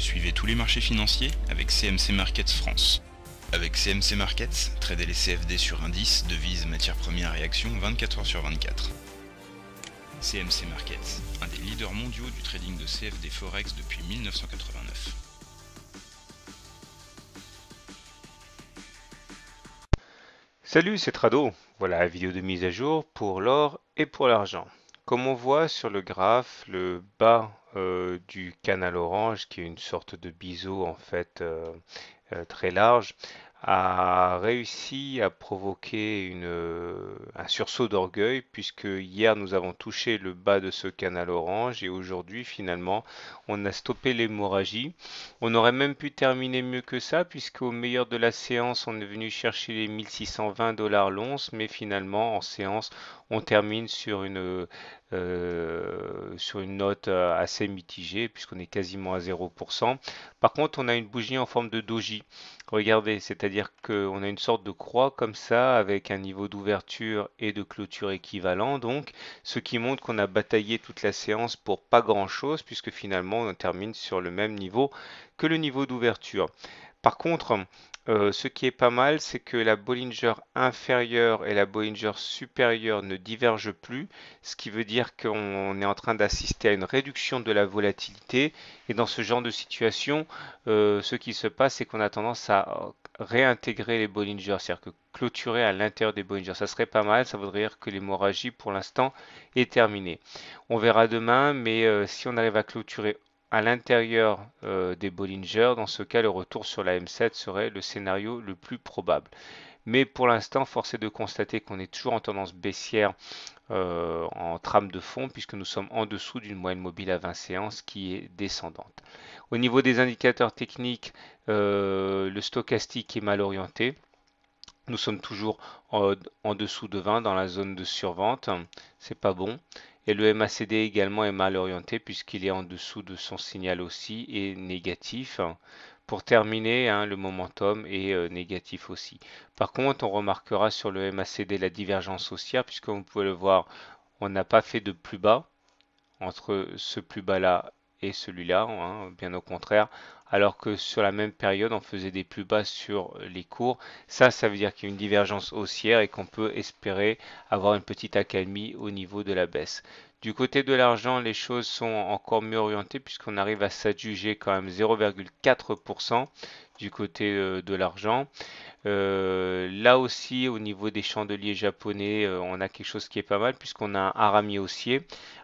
Suivez tous les marchés financiers avec CMC Markets France. Avec CMC Markets, tradez les CFD sur indices, devises, matières premières et actions 24 heures sur 24. CMC Markets, un des leaders mondiaux du trading de CFD Forex depuis 1989. Salut, c'est Trado. Voilà la vidéo de mise à jour pour l'or et pour l'argent. Comme on voit sur le graphe, le bas du canal orange, qui est une sorte de biseau en fait très large, a réussi à provoquer un sursaut d'orgueil puisque hier nous avons touché le bas de ce canal orange et aujourd'hui finalement on a stoppé l'hémorragie. On aurait même pu terminer mieux que ça puisqu'au meilleur de la séance on est venu chercher les 1620 $ l'once, mais finalement en séance on termine sur une note assez mitigée puisqu'on est quasiment à 0%. Par contre on a une bougie en forme de doji. Regardez, c'est-à-dire qu'on a une sorte de croix comme ça avec un niveau d'ouverture et de clôture équivalent, donc ce qui montre qu'on a bataillé toute la séance pour pas grand-chose puisque finalement on termine sur le même niveau que le niveau d'ouverture. Par contre, ce qui est pas mal, c'est que la Bollinger inférieure et la Bollinger supérieure ne divergent plus, ce qui veut dire qu'on est en train d'assister à une réduction de la volatilité. Et dans ce genre de situation, ce qui se passe, c'est qu'on a tendance à réintégrer les Bollinger, c'est-à-dire que clôturer à l'intérieur des Bollinger. Ça serait pas mal, ça voudrait dire que l'hémorragie pour l'instant est terminée. On verra demain, mais si on arrive à clôturer à l'intérieur des Bollinger, dans ce cas, le retour sur la M7 serait le scénario le plus probable. Mais pour l'instant, force est de constater qu'on est toujours en tendance baissière en trame de fond, puisque nous sommes en dessous d'une moyenne mobile à 20 séances qui est descendante. Au niveau des indicateurs techniques, le stochastique est mal orienté. Nous sommes toujours en dessous de 20 dans la zone de survente, c'est pas bon. Et le MACD également est mal orienté puisqu'il est en dessous de son signal aussi et négatif. Pour terminer, hein, le momentum est négatif aussi. Par contre, on remarquera sur le MACD la divergence haussière puisque vous pouvez le voir, on n'a pas fait de plus bas entre ce plus bas là et celui-là, hein, bien au contraire, alors que sur la même période on faisait des plus bas sur les cours. Ça veut dire qu'il y a une divergence haussière et qu'on peut espérer avoir une petite accalmie au niveau de la baisse. Du côté de l'argent, les choses sont encore mieux orientées puisqu'on arrive à s'adjuger quand même 0,4% du côté de l'argent. Là aussi, au niveau des chandeliers japonais, on a quelque chose qui est pas mal puisqu'on a un harami haussier.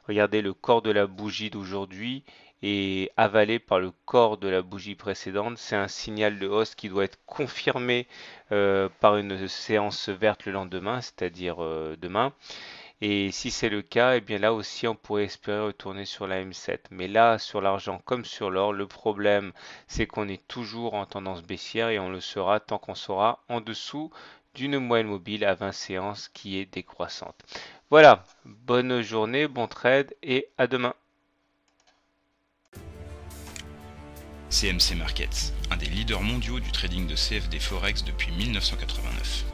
Regardez, le corps de la bougie d'aujourd'hui est avalé par le corps de la bougie précédente. C'est un signal de hausse qui doit être confirmé par une séance verte le lendemain, c'est-à-dire demain. Et si c'est le cas, eh bien là aussi on pourrait espérer retourner sur la M7. Mais là, sur l'argent comme sur l'or, le problème c'est qu'on est toujours en tendance baissière et on le sera tant qu'on sera en dessous d'une moyenne mobile à 20 séances qui est décroissante. Voilà, bonne journée, bon trade et à demain. CMC Markets, un des leaders mondiaux du trading de CFD Forex depuis 1989.